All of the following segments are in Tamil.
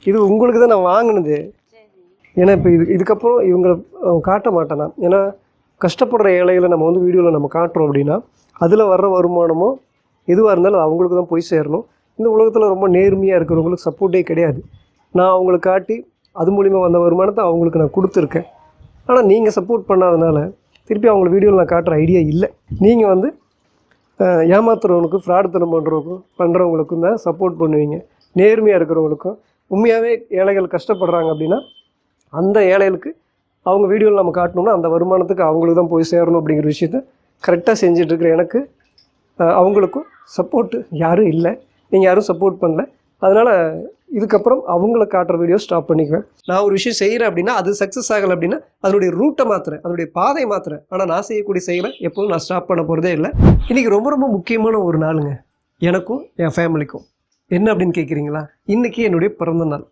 இது உங்களுக்கு தான் நான் வாங்கினது. ஏன்னா இப்போ இதுக்கப்புறம் இவங்களை காட்ட மாட்டேன் நான். ஏன்னா கஷ்டப்படுற ஏழைகளை நம்ம வந்து வீடியோவில் நம்ம காட்டுறோம் அப்படின்னா அதில் வர்ற வருமானமோ எதுவாக இருந்தாலும் அது அவங்களுக்கு தான் போய் சேரணும். இந்த உலகத்தில் ரொம்ப நேர்மையாக இருக்கிறவங்களுக்கு சப்போர்ட்டே கிடையாது. நான் அவங்களுக்கு காட்டி அது மூலிமா வந்த வருமானத்தை அவங்களுக்கு நான் கொடுத்துருக்கேன். ஆனால் நீங்கள் சப்போர்ட் பண்ணாதனால திருப்பி அவங்கள வீடியோவில் நான் காட்டுற ஐடியா இல்லை. நீங்கள் வந்து ஏமாத்துறவனுக்கு ஃப்ராடுத்தனம் பண்ணுறவங்களுக்கும் தான் சப்போர்ட் பண்ணுவீங்க. நேர்மையாக இருக்கிறவங்களுக்கும் உண்மையாகவே ஏழைகள் கஷ்டப்படுறாங்க அப்படின்னா அந்த ஏழைகளுக்கு அவங்க வீடியோவில் நம்ம காட்டணும்னா அந்த வருமானத்துக்கு அவங்களுக்கு தான் போய் சேரணும் அப்படிங்கிற விஷயத்த கரெக்டாக செஞ்சிட்ருக்கிற எனக்கு அவங்களுக்கும் சப்போர்ட்டு யாரும் இல்லை. நீங்கள் யாரும் சப்போர்ட் பண்ணல. அதனால் இதுக்கப்புறம் அவங்கள காட்டுற வீடியோ ஸ்டாப் பண்ணிக்குவேன். நான் ஒரு விஷயம் செய்கிறேன் அப்படின்னா அது சக்ஸஸ் ஆகலை அப்படின்னா அதனுடைய ரூட்டை மாற்றுறேன், அதனுடைய பாதை மாற்றுறேன். ஆனால் நான் செய்யக்கூடிய செயலை எப்போதும் நான் ஸ்டாப் பண்ண போகிறதே இல்லை. இன்றைக்கி ரொம்ப ரொம்ப முக்கியமான ஒரு நாளுங்க எனக்கும் என் ஃபேமிலிக்கும். என்ன அப்படின்னு கேட்குறீங்களா? இன்றைக்கி என்னுடைய பிறந்த நாள்.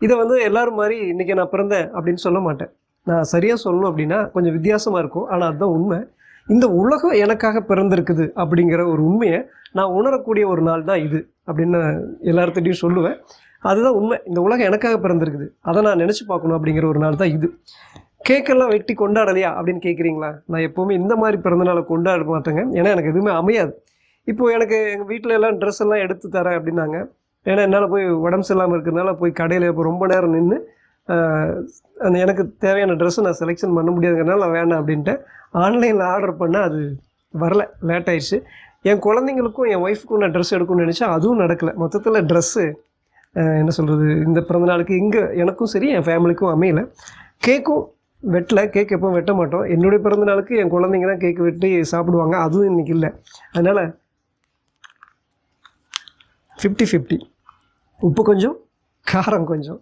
இதை வந்து எல்லோரும் மாதிரி இன்றைக்கி நான் பிறந்தேன் அப்படின்னு சொல்ல மாட்டேன். நான் சரியாக சொல்லணும் அப்படின்னா கொஞ்சம் வித்தியாசமாக இருக்கும். ஆனால் அதுதான் உண்மை. இந்த உலகம் எனக்காக பிறந்திருக்குது அப்படிங்கிற ஒரு உண்மையை நான் உணரக்கூடிய ஒரு நாள் தான் இது அப்படின்னு எல்லார்த்திட்டையும் சொல்லுவேன். அதுதான் உண்மை. இந்த உலகம் எனக்காக பிறந்திருக்குது, அதை நான் நினச்சி பார்க்கணும் அப்படிங்கிற ஒரு நாள் தான் இது. கேக்கெல்லாம் வெட்டி கொண்டாடலையா அப்படின்னு கேட்குறீங்களா? நான் எப்போவுமே இந்த மாதிரி பிறந்தநாளை கொண்டாட மாட்டேங்க. ஏன்னா எனக்கு எதுவுமே அமையாது. இப்போது எனக்கு எங்கள் வீட்டில் எல்லாம் ட்ரெஸ் எல்லாம் எடுத்து தரேன் அப்படின்னாங்க. ஏன்னா என்னால் போய் உடம்பு சரியில்லாமல் இருக்கிறதுனால போய் கடையில் இப்போ ரொம்ப நேரம் நின்று அந்த எனக்கு தேவையான ட்ரெஸ்ஸை நான் செலெக்ஷன் பண்ண முடியாதுங்கிறனால நான் வேணாம் அப்படின்ட்டு ஆன்லைனில் ஆர்டர் பண்ணால் அது வரல, லேட் ஆயிடுச்சு. என் குழந்தைங்களுக்கும் என் ஒய்ஃபுக்கும் நான் ட்ரெஸ் எடுக்கணும்னு நினச்சேன், அதுவும் நடக்கலை. மொத்தத்தில் ட்ரெஸ்ஸு என்ன சொல்கிறது, இந்த பிறந்தநாளுக்கு இங்கே எனக்கும் சரி என் ஃபேமிலிக்கும் அமையலை. கேக்கும் வெட்டலை. கேக் எப்போ வெட்ட மாட்டோம். என்னுடைய பிறந்தநாளுக்கு என் குழந்தைங்க தான் கேக்கு வெட்டி சாப்பிடுவாங்க, அதுவும் இன்றைக்கி இல்லை. அதனால் 50-50. உப்பு கொஞ்சம் காரம் கொஞ்சம்,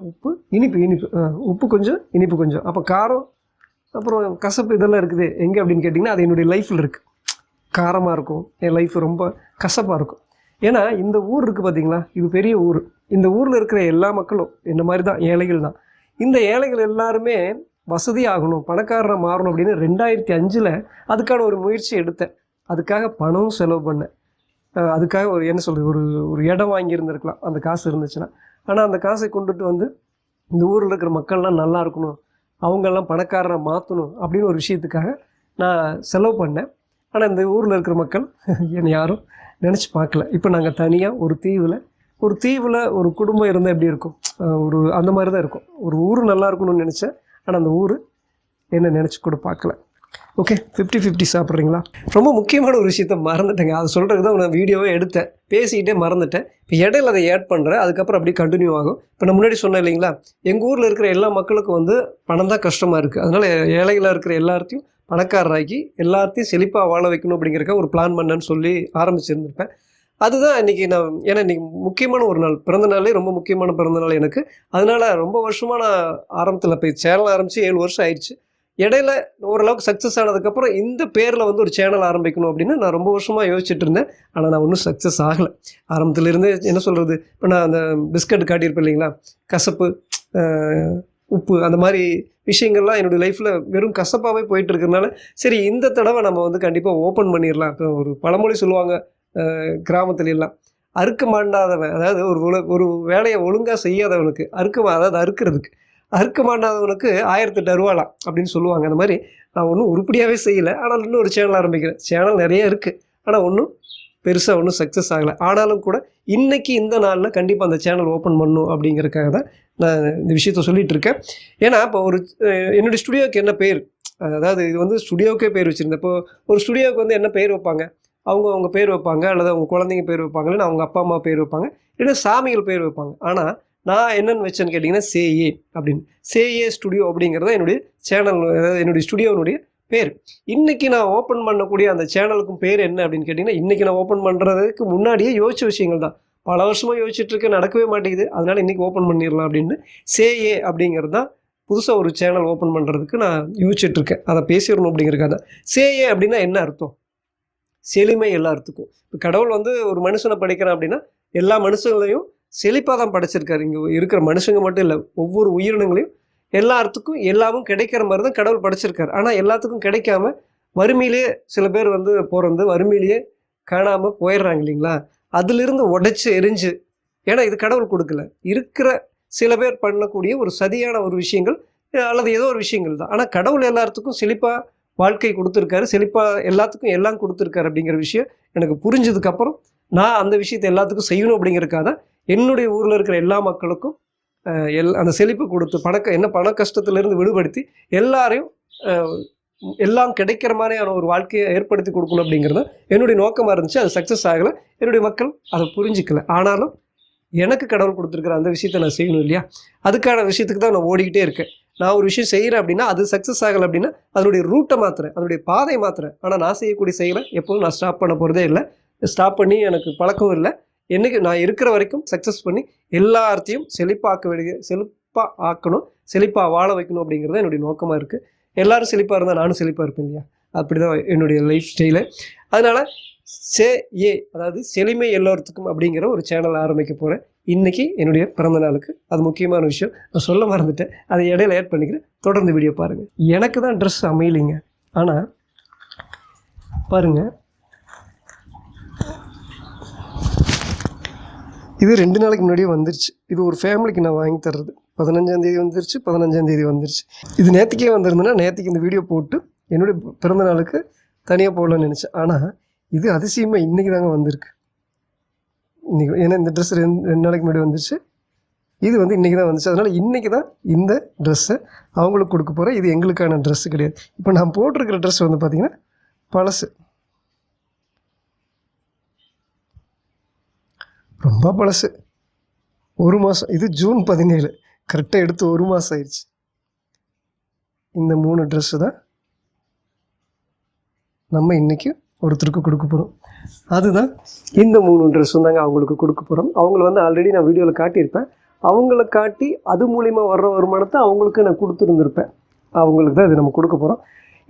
உப்பு இனிப்பு உப்பு கொஞ்சம் இனிப்பு கொஞ்சம், அப்போ காரம் அப்புறம் கசப்பு இதெல்லாம் இருக்குது எங்கே அப்படின்னு கேட்டிங்கன்னா அது என்னுடைய லைஃப்பில் இருக்குது. காரமாக இருக்கும், என் லைஃப் ரொம்ப கசப்பாக இருக்கும். ஏன்னா இந்த ஊர் இருக்குது பார்த்தீங்களா, இது பெரிய ஊர். இந்த ஊரில் இருக்கிற எல்லா மக்களும் என்ன மாதிரி தான் ஏழைகள் தான். இந்த ஏழைகள் எல்லாருமே வசதி ஆகணும், பணக்காரராக மாறணும் அப்படின்னு 2005 அதுக்கான ஒரு முயற்சி எடுத்தேன். அதுக்காக பணம் செலவு பண்ணேன். அதுக்காக ஒரு என்ன சொல்கிறது, ஒரு இடம் வாங்கியிருந்துருக்கலாம் அந்த காசு இருந்துச்சுன்னா. ஆனால் அந்த காசை கொண்டுட்டு வந்து இந்த ஊரில் இருக்கிற மக்கள்லாம் நல்லா இருக்கணும், அவங்கெல்லாம் பணக்காரரை மாற்றணும் அப்படின்னு ஒரு விஷயத்துக்காக நான் செலவு பண்ணேன். ஆனால் இந்த ஊரில் இருக்கிற மக்கள் என்னை யாரும் நினச்சி பார்க்கல. இப்போ நாங்கள் தனியாக ஒரு தீவில் ஒரு குடும்பம் இருந்தால் எப்படி இருக்கும், அந்த மாதிரி தான் இருக்கும். ஒரு ஊர் நல்லா இருக்கணும்னு நினச்சேன். ஆனால் அந்த ஊர் என்ன நினச்சி கூட பார்க்கல. ஓகே, 50-50 சாப்பிட்றீங்களா? ரொம்ப முக்கியமான ஒரு விஷயத்த மறந்துட்டேங்க. அது சொல்கிறதுக்கு தான் நான் வீடியோவே எடுத்தேன், பேசிக்கிட்டே மறந்துட்டேன். இப்போ இடையில அதை ஆட் பண்ணுறேன், அதுக்கப்புறம் அப்படியே கண்டினியூ ஆகும். இப்போ நான் முன்னாடி சொன்னேன் இல்லைங்களா, எங்கள் ஊரில் இருக்கிற எல்லா மக்களுக்கும் வந்து பணம் தான் கஷ்டமாக இருக்குது. அதனால் ஏழைகளாக இருக்கிற எல்லாத்தையும் பணக்காரராக்கி எல்லாத்தையும் செழிப்பாக வாழ வைக்கணும் அப்படிங்கிறக்க ஒரு பிளான் பண்ணேன்னு சொல்லி ஆரம்பிச்சிருந்திருப்பேன். அதுதான் இன்றைக்கி நான், ஏன்னா இன்றைக்கி முக்கியமான ஒரு நாள், பிறந்த நாளே ரொம்ப முக்கியமான பிறந்த நாள் எனக்கு. அதனால் ரொம்ப வருஷமாக நான் ஆரம்பத்தில் இப்போ சேனல் ஆரம்பித்து 7 வருஷம் ஆயிடுச்சு. இடையில ஓரளவுக்கு சக்ஸஸ் ஆனதுக்கப்புறம் இந்த பேரில் வந்து ஒரு சேனல் ஆரம்பிக்கணும் அப்படின்னு நான் ரொம்ப வருஷமாக யோசிச்சுட்டு இருந்தேன். ஆனால் நான் ஒன்றும் சக்ஸஸ் ஆகலை. ஆரம்பத்துலேருந்தே என்ன சொல்கிறது, இப்போ நான் அந்த பிஸ்கட் காட்டியிருப்பேன் இல்லைங்களா, கசப்பு உப்பு அந்த மாதிரி விஷயங்கள்லாம் என்னுடைய லைஃப்பில் வெறும் கசப்பாகவே போயிட்டு இருக்கிறதுனால சரி இந்த தடவை நம்ம வந்து கண்டிப்பாக ஓப்பன் பண்ணிடலாம். இப்போ ஒரு பழமொழி சொல்லுவாங்க கிராமத்துல எல்லாம், அறுக்க மாட்டாதவன், அதாவது ஒரு வேலையை ஒழுங்காக செய்யாதவனுக்கு அறுக்க மாட்டாதவனுக்கு 1008 அருவாளாம் அப்படின்னு சொல்லுவாங்க. அந்த மாதிரி நான் ஒன்றும் உருப்படியாகவே செய்யலை. ஆனால் இன்னும் ஒரு சேனல் ஆரம்பிக்கிறேன். சேனல் நிறைய இருக்குது, ஆனால் ஒன்றும் பெருசாக ஒன்றும் சக்ஸஸ் ஆகலை. ஆனாலும் கூட இன்றைக்கி இந்த நாளில் கண்டிப்பாக அந்த சேனல் ஓப்பன் பண்ணணும் அப்படிங்கிறதுக்காக தான் நான் இந்த விஷயத்த சொல்லிகிட்டு இருக்கேன். ஏன்னா இப்போ என்னுடைய ஸ்டுடியோவுக்கு என்ன பேர், அதாவது இது வந்து ஸ்டுடியோவுக்கே பேர் வச்சுருந்தேன். இப்போ ஒரு ஸ்டுடியோவுக்கு வந்து என்ன பேர் வைப்பாங்க, அவங்க பேர் வைப்பாங்க, அல்லது அவங்க குழந்தைங்க பேர் வைப்பாங்க, இல்லைன்னா அவங்க அப்பா அம்மா பேர் வைப்பாங்க, இல்லைன்னா சாமிகள் பேர் வைப்பாங்க. ஆனால் நான் என்னென்னு வச்சேன்னு கேட்டிங்கன்னா சேஏ அப்படின்னு, சேஏ ஸ்டுடியோ அப்படிங்கிறத என்னுடைய சேனல், அதாவது என்னுடைய ஸ்டுடியோனுடைய பேர். இன்றைக்கி நான் ஓப்பன் பண்ணக்கூடிய அந்த சேனலுக்கும் பேர் என்ன அப்படின்னு கேட்டிங்கன்னா, இன்றைக்கி நான் ஓப்பன் பண்ணுறதுக்கு முன்னாடியே யோசித்த விஷயங்கள் தான். பல வருஷமாக யோசிச்சுட்ருக்கேன், நடக்கவே மாட்டேங்குது. அதனால் இன்றைக்கி ஓப்பன் பண்ணிடலாம் அப்படின்னு சேஏ அப்படிங்கிறது தான் புதுசாக ஒரு சேனல் ஓப்பன் பண்ணுறதுக்கு நான் யோசிச்சுட்ருக்கேன். அதை பேசிடணும் அப்படிங்கிறக்காக தான். சேஏ அப்படின்னா என்ன அர்த்தம்? செழுமை எல்லாத்துக்கும். இப்போ கடவுள் வந்து ஒரு மனுஷனை படைக்கிறான் அப்படின்னா எல்லா மனுஷங்களையும் செழிப்பாக தான் படைச்சிருக்காரு. இங்கே இருக்கிற மனுஷங்க மட்டும் இல்லை, ஒவ்வொரு உயிரினங்களையும் எல்லாத்துக்கும் எல்லாமும் கிடைக்கிற மாதிரி தான் கடவுள் படைச்சிருக்காரு. ஆனால் எல்லாத்துக்கும் கிடைக்காம வறுமையிலே சில பேர் வந்து பிறந்து வறுமையிலேயே காணாமல் போயிடுறாங்க இல்லைங்களா. அதிலிருந்து உடைச்சி எரிஞ்சு ஏன்னா இது கடவுள் கொடுக்கல, இருக்கிற சில பேர் பண்ணக்கூடிய ஒரு சதியான ஒரு விஷயங்கள் அல்லது ஏதோ ஒரு விஷயங்கள் தான். ஆனால் கடவுள் எல்லாத்துக்கும் செழிப்பாக வாழ்க்கை கொடுத்துருக்காரு, செழிப்பாக எல்லாத்துக்கும் எல்லாம் கொடுத்துருக்காரு அப்படிங்கிற விஷயம் எனக்கு புரிஞ்சதுக்கப்புறம் நான் அந்த விஷயத்தை எல்லாத்துக்கும் செய்யணும் அப்படிங்கிறதுக்காக தான் என்னுடைய ஊரில் இருக்கிற எல்லா மக்களுக்கும் அந்த செழிப்பு கொடுத்து பண கஷ்டத்திலிருந்து விடுபடுத்தி எல்லாரையும் எல்லாம் கிடைக்கிற மாதிரியான ஒரு வாழ்க்கையை ஏற்படுத்தி கொடுக்கணும் அப்படிங்கிறது என்னுடைய நோக்கமாக இருந்துச்சு. அது சக்ஸஸ் ஆகலை, என்னுடைய மக்கள் அதை புரிஞ்சிக்கல. ஆனாலும் எனக்கு கடவுள் கொடுத்துருக்குற அந்த விஷயத்தை நான் செய்யணும் இல்லையா, அதுக்கான விஷயத்துக்கு தான் நான் ஓடிக்கிட்டே இருக்கேன். நான் ஒரு விஷயம் செய்கிறேன் அப்படின்னா அது சக்ஸஸ் ஆகலை அப்படின்னா அதனுடைய ரூட்டை மாற்றுறேன், அதனுடைய பாதை மாற்றுறேன். ஆனால் நான் செய்யக்கூடிய செயலை எப்போதும் நான் ஸ்டாப் பண்ண போகிறதே இல்லை, ஸ்டாப் பண்ணி எனக்கு பழக்கம் இல்லை. என்றைக்கு நான் இருக்கிற வரைக்கும் சக்ஸஸ் பண்ணி எல்லாத்தையும் செழிப்பாக ஆக்கணும், செழிப்பாக வாழ வைக்கணும் அப்படிங்கிறது என்னுடைய நோக்கமாக இருக்குது. எல்லோரும் செழிப்பாக இருந்தால் நானும் செழிப்பாக இருப்பேன் இல்லையா, அப்படி தான் என்னுடைய லைஃப் ஸ்டைலு. அதனால் அதாவது செழுமை எல்லோருத்துக்கும் அப்படிங்கிற ஒரு சேனல் ஆரம்பிக்க போகிறேன் இன்றைக்கி என்னுடைய பிறந்த நாளுக்கு. அது முக்கியமான விஷயம், நான் சொல்ல மறந்துட்டேன், அதை இடையில ஆட் பண்ணிக்கிறேன். தொடர்ந்து வீடியோ பாருங்கள். எனக்கு தான் ட்ரெஸ் அமையலைங்க, ஆனால் பாருங்கள், இது 2 நாளைக்கு முன்னாடியே வந்துருச்சு. இது ஒரு ஃபேமிலிக்கு நான் வாங்கி தர்றது. 15ஆம் தேதி வந்துருச்சு, 15ஆம் தேதி வந்துருச்சு. இது நேற்றுக்கே வந்திருந்தேன்னா நேற்றுக்கு இந்த வீடியோ போட்டு என்னுடைய பிறந்த நாளுக்கு தனியாக போடலான்னு நினச்சேன். ஆனால் இது அதிசயமாக இன்றைக்கி தாங்க வந்திருக்கு. இன்றைக்கி ஏன்னா இந்த ட்ரெஸ் 2 நாளைக்கு முன்னாடி வந்துருச்சு, இது வந்து இன்றைக்கி தான் வந்துச்சு. அதனால் இன்றைக்கி தான் இந்த ட்ரெஸ்ஸை அவங்களுக்கு கொடுக்க போகிறேன். இது எங்களுக்கான ட்ரெஸ்ஸு கிடையாது. இப்போ நான் போட்டிருக்கிற ட்ரெஸ் வந்து பார்த்திங்கன்னா பழசு, ரொம்ப பழசு, 1 மாதம். இது ஜூன் 17, கரெக்டாக எடுத்து 1 மாதம் ஆயிடுச்சு. இந்த 3 ட்ரெஸ்ஸு தான் நம்ம இன்றைக்கி ஒருத்தருக்கு கொடுக்க போகிறோம். அதுதான் இந்த 3 ட்ரெஸ்ஸும் தாங்க அவங்களுக்கு கொடுக்க போகிறோம். அவங்கள வந்து ஆல்ரெடி நான் வீடியோவில் காட்டியிருப்பேன். அவங்கள காட்டி அது மூலிமா வர்ற வருமானத்தை அவங்களுக்கு நான் கொடுத்துருந்துருப்பேன். அவங்களுக்கு தான் இது நம்ம கொடுக்க போகிறோம்.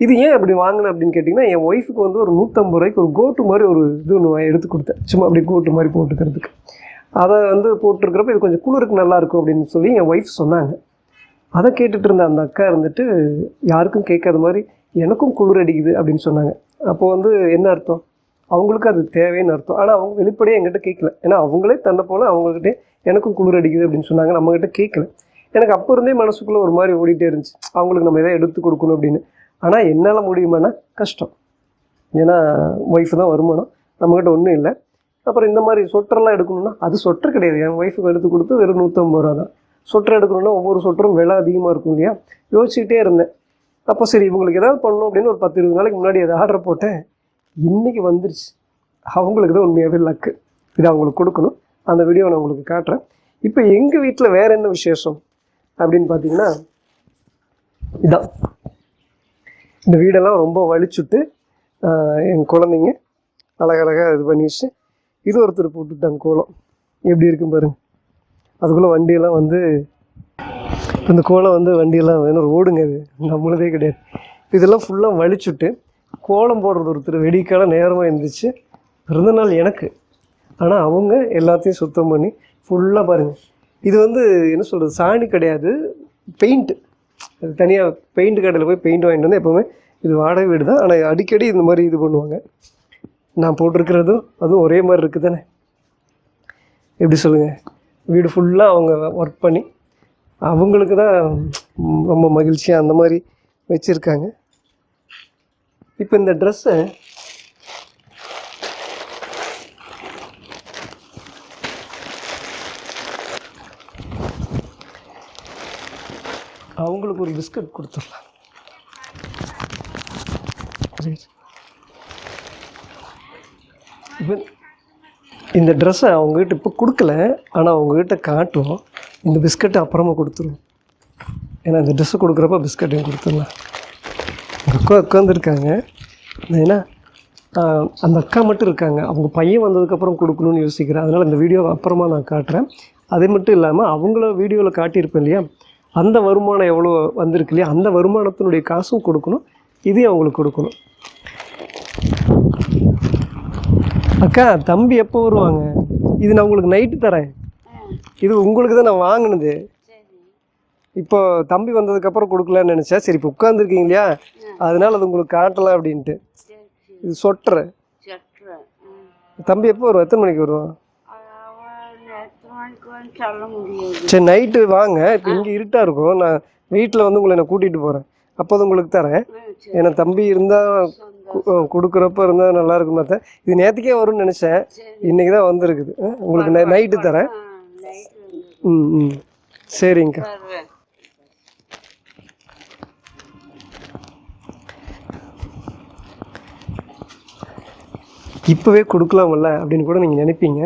இது ஏன் அப்படி வாங்கினேன் அப்படின்னு கேட்டிங்கன்னா, என் ஒய்ஃபுக்கு வந்து ஒரு 150 ரூபாய்க்கு ஒரு கோட்டு மாதிரி ஒரு இது ஒன்று எடுத்து கொடுத்தேன், சும்மா அப்படி கோட்டு மாதிரி போட்டுக்கிறதுக்கு. அதை வந்து போட்டிருக்கிறப்ப இது கொஞ்சம் குளிருக்கு நல்லாயிருக்கும் அப்படின்னு சொல்லி என் ஒய்ஃப் சொன்னாங்க. அதை கேட்டுட்டு இருந்த அந்த அக்கா இருந்துட்டு யாருக்கும் கேட்காத மாதிரி எனக்கும் குளிர் அடிக்குது அப்படின்னு சொன்னாங்க. அப்போ வந்து என்ன அர்த்தம், அவங்களுக்கு அது தேவைன்னு அர்த்தம். ஆனால் அவங்க வெளிப்படையாக எங்கிட்ட கேட்கல, ஏன்னா அவங்களே தன்னை போல் அவங்கக்கிட்டே எனக்கும் குளிர் அடிக்குது அப்படின்னு சொன்னாங்க, நம்மக்கிட்ட கேட்கல. எனக்கு அப்போ இருந்தே மனசுக்குள்ளே ஒரு மாதிரி ஓடிட்டே இருந்துச்சு, அவங்களுக்கு நம்ம எதாவது எடுத்து கொடுக்கணும் அப்படின்னு. ஆனால் என்னால் முடியுமானா கஷ்டம், ஏன்னா ஒய்ஃபு தான் வருமானம், நம்மக்கிட்ட ஒன்றும் இல்லை. அப்புறம் இந்த மாதிரி சொட்டரெல்லாம் எடுக்கணும்னா அது சொட்டர் கிடையாது, என் ஒய்ஃபுக்கு எடுத்து கொடுத்து வெறும் 150 ரூபா தான். சொட்டர் எடுக்கணும்னா ஒவ்வொரு சொட்டரும் விலை அதிகமாக இருக்கும் இல்லையா, யோசிச்சுக்கிட்டே இருந்தேன். அப்போ சரி இவங்களுக்கு ஏதாவது பண்ணணும் அப்படின்னு ஒரு 10-20 நாளைக்கு முன்னாடி அதை ஆர்டர் போட்டேன். இன்றைக்கி வந்துருச்சு. அவங்களுக்கு தான் உண்மையாகவே லக்கு. இது அவங்களுக்கு கொடுக்கணும். அந்த வீடியோவை நான் உங்களுக்கு காட்டுறேன். இப்போ எங்கள் வீட்டில் வேறு என்ன விசேஷம் அப்படின்னு பார்த்தீங்கன்னா, இதான் இந்த வீடெல்லாம் ரொம்ப வலிச்சுட்டு என் குழந்தைங்க அழகழகாக இது பண்ணி வச்சு இது ஒருத்தர் போட்டுட்டாங்க கோலம். எப்படி இருக்கும் பாருங்கள். அதுக்குள்ளே வண்டியெல்லாம் வந்து இந்த கோலம் வந்து வண்டியெல்லாம் வேணும் ஓடுங்க, இது நம்மளதே கிடையாது. இதெல்லாம் ஃபுல்லாக வலிச்சுட்டு கோலம் போடுறது ஒருத்தர் வெடிக்கால நேரமாக இருந்துச்சு. பிறந்தநாள் எனக்கு, ஆனால் அவங்க எல்லாத்தையும் சுத்தம் பண்ணி ஃபுல்லாக பாருங்கள். இது வந்து என்ன சொல்கிறது, சாணி கிடையாது, பெயிண்ட்டு. அது தனியாக பெயிண்ட் கடையில் போய் பெயிண்ட் வாங்கிட்டு வந்து, எப்போவுமே இது வாடகை வீடு தான், ஆனால் அடிக்கடி இந்த மாதிரி இது பண்ணுவாங்க. நான் போட்டிருக்கிறதும் அதுவும் ஒரே மாதிரி இருக்குது தானே, எப்படி சொல்லுங்கள். வீடு ஃபுல்லாக அவங்க ஒர்க் பண்ணி அவங்களுக்கு தான் ரொம்ப மகிழ்ச்சியாக அந்த மாதிரி வச்சுருக்காங்க. இப்போ இந்த ட்ரெஸ்ஸை அவங்களுக்கு ஒரு பிஸ்கட் கொடுத்துடலாம். இப்போ இந்த ட்ரெஸ்ஸை அவங்ககிட்ட இப்போ கொடுக்கல, ஆனால் அவங்ககிட்ட காட்டுவோம். இந்த பிஸ்கட்டை அப்புறமா கொடுத்துருவோம், ஏன்னா இந்த ட்ரெஸ்ஸை கொடுக்குறப்ப பிஸ்கட்டையும் கொடுத்துடலாம். அக்கா உட்காந்துருக்காங்க, ஏன்னா அந்த அக்கா மட்டும் இருக்காங்க, அவங்க பையன் வந்ததுக்கப்புறம் கொடுக்கணும்னு யோசிக்கிறேன். அதனால் இந்த வீடியோவை அப்புறமா நான் காட்டுறேன். அது மட்டும் இல்லாமல் அவங்கள வீடியோவில் காட்டியிருப்பேன் இல்லையா, அந்த வருமானம் எவ்வளோ வந்திருக்கு இல்லையா, அந்த வருமானத்தினுடைய காசும் கொடுக்கணும், இதையும் அவங்களுக்கு கொடுக்கணும். அக்கா தம்பி எப்போ வருவாங்க? இது நான் உங்களுக்கு நைட்டு தரேன், இது உங்களுக்கு தான் நான் வாங்கினது. இப்போ தம்பி வந்ததுக்கப்புறம் கொடுக்கலான்னு நினச்சேன். சரி இப்போ உட்காந்துருக்கீங்க இல்லையா, அதனால் அது உங்களுக்கு காட்டலாம் அப்படின்ட்டு. இது சொட்டரு. தம்பி எப்போ வருவான், எத்தனை மணிக்கு வருவான்? வாங்கிக்குவேன்னு சொல்ல முடியாது. சரி நைட்டு வாங்க, இப்போ இங்கே இருட்டாக இருக்கும், நான் வீட்டில் வந்து உங்களை நான் கூட்டிகிட்டு போகிறேன், அப்போ தான் உங்களுக்கு தரேன். ஏன்னா தம்பி இருந்தால் கொடுக்குறப்ப இருந்தால் நல்லா இருக்கும் பார்த்தேன். இது நேற்றுக்கே வரும்னு நினச்சேன், இன்றைக்கி தான் வந்திருக்குது. உங்களுக்கு நைட்டு தரேன். ம் ம் சரிங்கக்கா. இப்போவே கொடுக்கலாமல்ல அப்படின்னு கூட நீங்கள் நினைப்பீங்க.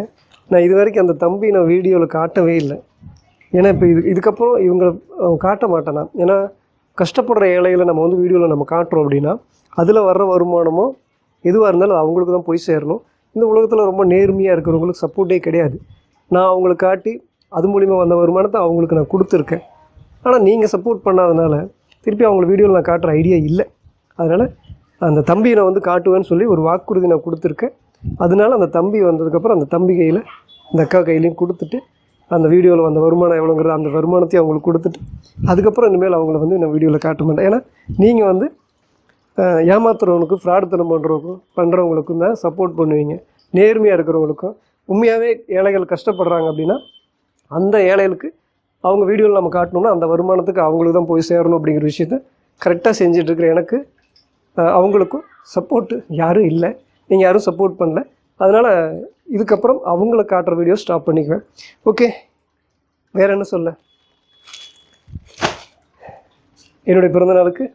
நான் இது வரைக்கும் அந்த தம்பி நான் வீடியோவில் காட்டவே இல்லை. ஏன்னா இப்போ இதுக்கப்புறம் இவங்களை காட்ட மாட்டேன் நான். ஏன்னா கஷ்டப்படுற ஏழைகளை நம்ம வந்து வீடியோவில் நம்ம காட்டுறோம் அப்படின்னா அதில் வர்ற வருமானமோ எதுவாக இருந்தாலும் அவங்களுக்கு தான் போய் சேரணும். இந்த உலகத்தில் ரொம்ப நேர்மையாக இருக்கிறவங்களுக்கு சப்போர்ட்டே கிடையாது. நான் அவங்களுக்கு காட்டி அது மூலிமா வந்த வருமானத்தை அவங்களுக்கு நான் கொடுத்துருக்கேன். ஆனால் நீங்கள் சப்போர்ட் பண்ணாதனால திருப்பி அவங்களை வீடியோவில் நான் காட்டுற ஐடியா இல்லை. அதனால் அந்த தம்பியை நான் வந்து காட்டுவேன்னு சொல்லி ஒரு வாக்குறுதி நான் கொடுத்துருக்கேன். அதனால அந்த தம்பி வந்ததுக்கப்புறம் அந்த தம்பி கையில் இந்த அக்கா கையிலையும் கொடுத்துட்டு அந்த வீடியோவில் வந்த வருமானம் எவ்வளோங்கிறது அந்த வருமானத்தையும் அவங்களுக்கு கொடுத்துட்டு அதுக்கப்புறம் இனிமேல் அவங்கள வந்து நான் வீடியோவில் காட்ட மாட்டேன். ஏன்னா நீங்கள் வந்து ஏமாத்துறவனுக்கும் ஃப்ராடுத்தனம் பண்ணுறவங்களுக்கும் தான் சப்போர்ட் பண்ணுவீங்க. நேர்மையாக இருக்கிறவங்களுக்கும் உண்மையாகவே ஏழைகள் கஷ்டப்படுறாங்க அப்படின்னா அந்த ஏழைகளுக்கு அவங்க வீடியோவில் நம்ம காட்டணும்னா அந்த வருமானத்துக்கு அவங்களுக்கு தான் போய் சேரணும் அப்படிங்கிற விஷயத்த கரெக்டாக செஞ்சிட்ருக்கிற எனக்கு அவங்களுக்கும் சப்போர்ட்டு யாரும் இல்லை, நீங்கள் யாரும் சப்போர்ட் பண்ணல. அதனால் இதுக்கப்புறம் அவங்கள காட்டுற வீடியோ ஸ்டாப் பண்ணிக்குவேன். ஓகே, வேறு என்ன சொல்ல? என்னுடைய பிறந்தநாளுக்கு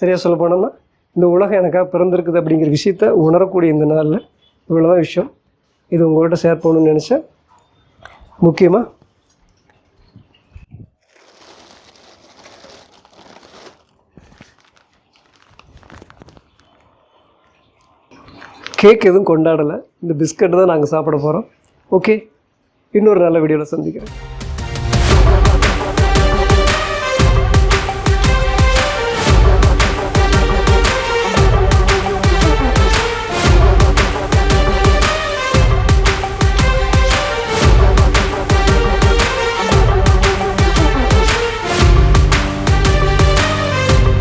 சரியாக சொல்ல போனோம்னா இந்த உலகம் எனக்காக பிறந்திருக்குது அப்படிங்கிற விஷயத்த உணரக்கூடிய இந்த நாளில் இவ்வளோதான் விஷயம். இது உங்கள்கிட்ட ஷேர் பண்ணணும்னு நினச்சேன். முக்கியமாக கேக் எதுவும் கொண்டாடலை, இந்த பிஸ்கட் தான் நாங்கள் சாப்பிட போகிறோம். ஓகே, இன்னொரு நல்ல வீடியோவில் சந்திக்கிறேன்.